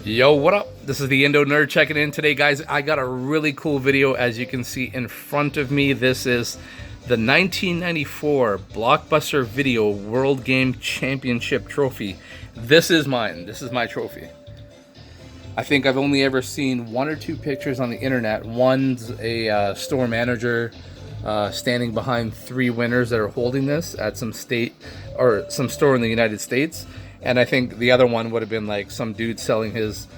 Yo, what up? This is the Indo Nerd checking in today, guys. I got a really cool video, as you can see in front of me. This is the 1994 Blockbuster Video World Game Championship trophy. This is mine. This is my trophy. I think I've only ever seen one or two pictures on the internet. One's a store manager standing behind three winners that are holding this at some state or some store in the United States. And I think the other one would have been like some dude selling his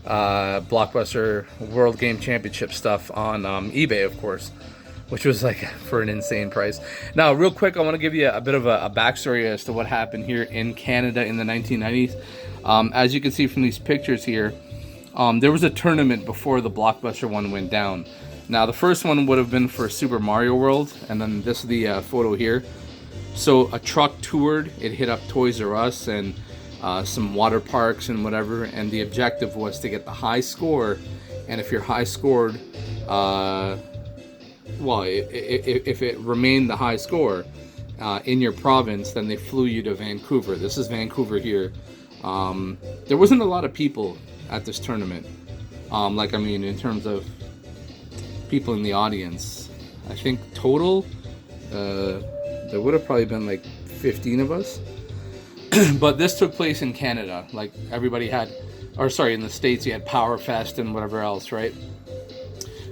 Blockbuster World Game Championship stuff on eBay, of course, which was like for an insane price. Now, real quick, I want to give you a bit of a backstory as to what happened here in Canada in the 1990s. As you can see from these pictures here, there was a tournament before the Blockbuster one went down. Now, the first one would have been for Super Mario World, and then this is the photo here. So a truck toured, it hit up Toys R Us and some water parks and whatever, and the objective was to get the high score. And if you're high scored, well, if it remained the high score in your province, then they flew you to Vancouver. This is Vancouver here. There wasn't a lot of people at this tournament. I mean, in terms of people in the audience, I think total there would have probably been like 15 of us. But this took place in Canada. Like everybody had, or sorry, in the States you had Power Fest and whatever else, right?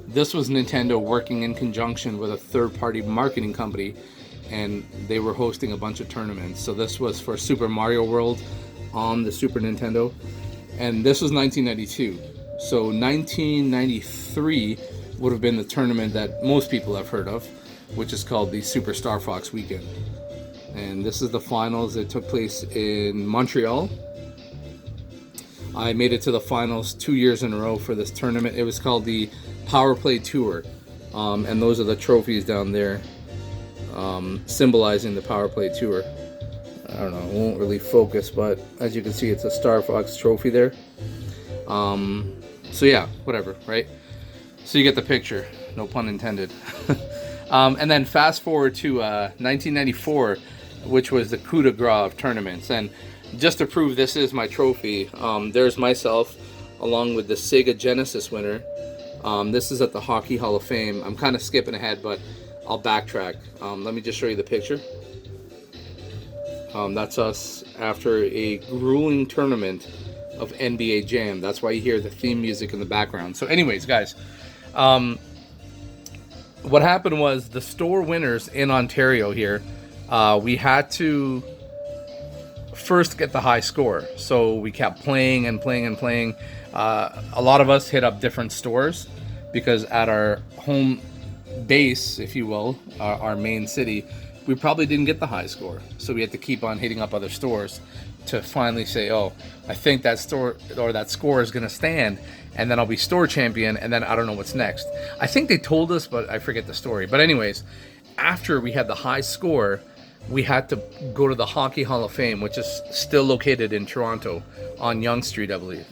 This was Nintendo working in conjunction with a third-party marketing company, and they were hosting a bunch of tournaments. So this was for Super Mario World on the Super Nintendo, and this was 1992. So 1993 would have been the tournament that most people have heard of, which is called the Super Star Fox Weekend. And this is the finals. It took place in Montreal. I made it to the finals 2 years in a row for this tournament. It was called the Power Play Tour. And those are the trophies down there symbolizing the Power Play Tour. I don't know, it won't really focus, but as you can see, it's a Star Fox trophy there. So yeah, whatever, right? So you get the picture, no pun intended. And then fast forward to 1994, which was the coup de grace of tournaments. And just to prove this is my trophy, there's myself along with the Sega Genesis winner. This is at the Hockey Hall of Fame. I'm kind of skipping ahead, but I'll backtrack. Let me just show you the picture. That's us after a grueling tournament of NBA Jam. That's why you hear the theme music in the background. So anyways, guys, what happened was the store winners in Ontario here, we had to first get the high score. So we kept playing and playing and playing. A lot of us hit up different stores because at our home base, if you will, our main city, we probably didn't get the high score. So we had to keep on hitting up other stores to finally say, oh, I think that store or that score is going to stand, and then I'll be store champion, and then I don't know what's next. I think they told us, but I forget the story. But anyways, after we had the high score, we had to go to the Hockey Hall of Fame, which is still located in Toronto on Yonge Street, I believe.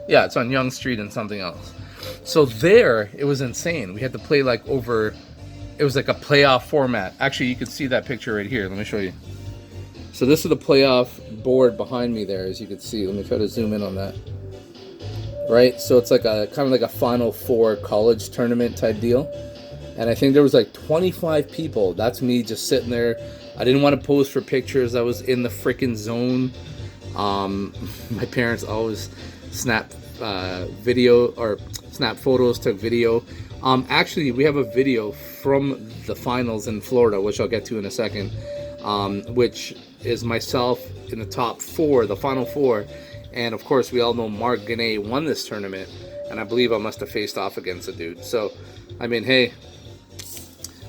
Yeah, it's on Yonge Street and something else. So there, it was insane. We had to play like over, it was like a playoff format. Actually, you can see that picture right here. Let me show you. So this is the playoff board behind me there, as you can see. Let me try to zoom in on that. Right, so it's like a kind of like a Final Four college tournament type deal. And I think there was like 25 people. That's me just sitting there. I didn't want to pose for pictures. I was in the freaking zone. My parents always snap video or snap photos, took video. Actually, we have a video from the finals in Florida, which I'll get to in a second, which is myself in the top four, the final four. And of course, we all know Mark Ganay won this tournament, and I believe I must have faced off against a dude. So, I mean, hey.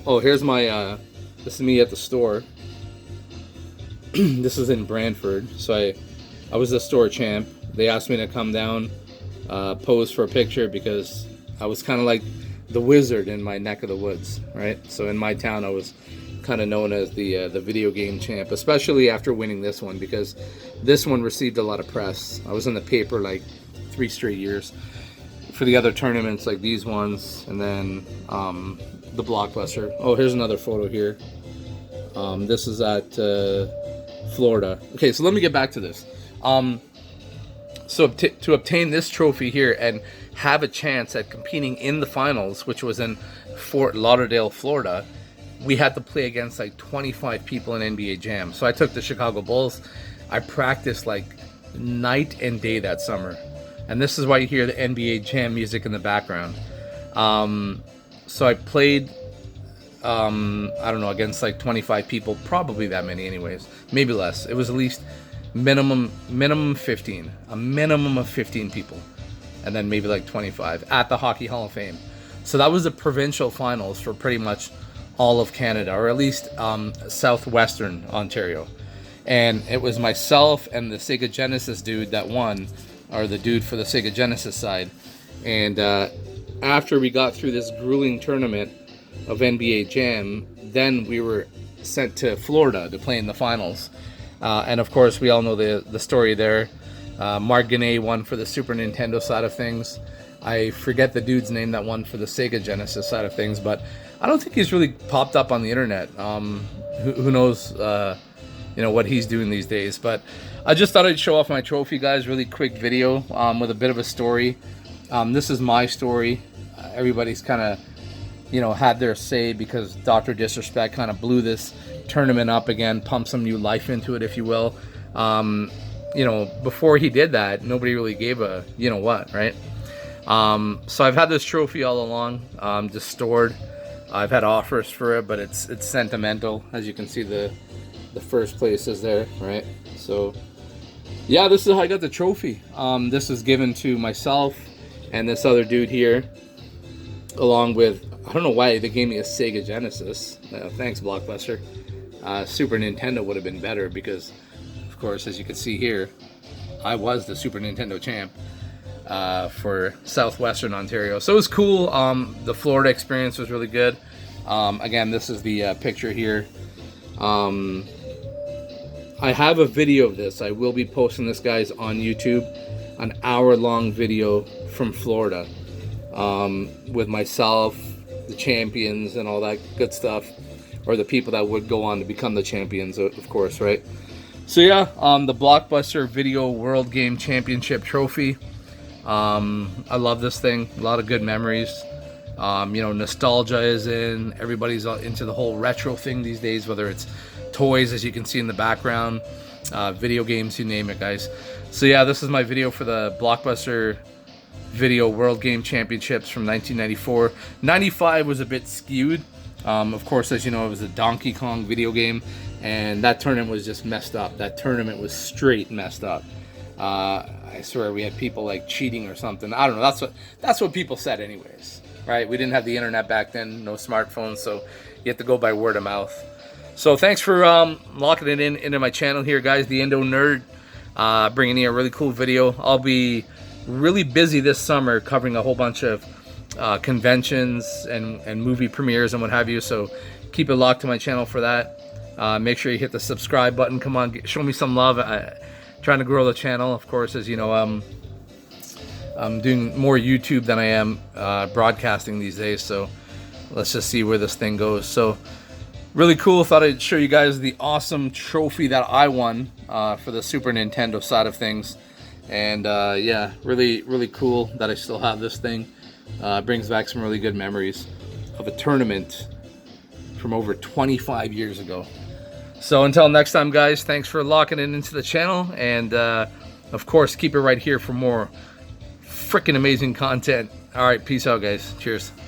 Oh, here's my, this is me at the store. This is in Brantford. So I was the store champ. They asked me to come down, pose for a picture because I was kind of like the wizard in my neck of the woods, right? So in my town, I was kind of known as the video game champ, especially after winning this one, because this one received a lot of press. I was in the paper like 3 straight years for the other tournaments like these ones, and then the Blockbuster. Oh, here's another photo here. This is at Florida. Okay, so let me get back to this. So to obtain this trophy here and have a chance at competing in the finals, which was in Fort Lauderdale, Florida, we had to play against like 25 people in NBA Jam. So I took the Chicago Bulls. I practiced like night and day that summer. And this is why you hear the NBA Jam music in the background. So I played, I don't know, against like 25 people, probably that many anyways, maybe less. It was at least minimum 15, a minimum of 15 people, and then maybe like 25 at the Hockey Hall of Fame. So that was the provincial finals for pretty much all of Canada, or at least Southwestern Ontario. And it was myself and the Sega Genesis dude that won, or the dude for the Sega Genesis side. And after we got through this grueling tournament of NBA Jam, then we were sent to Florida to play in the finals. And of course, we all know the story there. Mark Ganay won for the Super Nintendo side of things. I forget the dude's name that won for the Sega Genesis side of things, but I don't think he's really popped up on the internet. Who knows, what he's doing these days. But I just thought I'd show off my trophy, guys. Really quick video with a bit of a story. This is my story. Everybody's kind of, had their say because Dr. Disrespect kind of blew this tournament up again, pumped some new life into it, if you will. Before he did that, nobody really gave a what, right? So I've had this trophy all along, just stored. I've had offers for it, but it's sentimental. As you can see, the first place is there, right? So yeah, this is how I got the trophy. This was given to myself and this other dude here, along with, I don't know why they gave me a Sega Genesis. Thanks, Blockbuster. Super Nintendo would have been better because, of course, as you can see here, I was the Super Nintendo champ for Southwestern Ontario. So it was cool. The Florida experience was really good. Again, this is the picture here. I have a video of this. I will be posting this, guys, on YouTube. An hour-long video from Florida with myself, the champions, and all that good stuff. Or the people that would go on to become the champions, of course, right? So yeah, the Blockbuster Video World Game Championship trophy. I love this thing. A lot of good memories. Nostalgia is in. Everybody's into the whole retro thing these days, whether it's toys, as you can see in the background, video games, you name it, guys. So yeah, this is my video for the Blockbuster Video World Game Championships from 1994. 95 was a bit skewed. Of course, as you know, it was a Donkey Kong video game, and that tournament was just messed up. That tournament was straight messed up. I swear we had people like cheating or something. I don't know. That's what people said, anyways. Right? We didn't have the internet back then, no smartphones, so you have to go by word of mouth. So thanks for locking it into my channel here, guys. The Indo Nerd, bringing you a really cool video. I'll be really busy this summer covering a whole bunch of conventions and movie premieres and what have you, so keep it locked to my channel for that. Make sure you hit the subscribe button. Come on, show me some love. Trying to grow the channel, of course. As you know, I'm doing more YouTube than I am broadcasting these days, so let's just see where this thing goes. So really cool. Thought I'd show you guys the awesome trophy that I won for the Super Nintendo side of things. And yeah, really cool that I still have this thing. Brings back some really good memories of a tournament from over 25 years ago. So until next time, guys, thanks for locking it into the channel. And of course, keep it right here for more freaking amazing content. All right, peace out, guys. Cheers.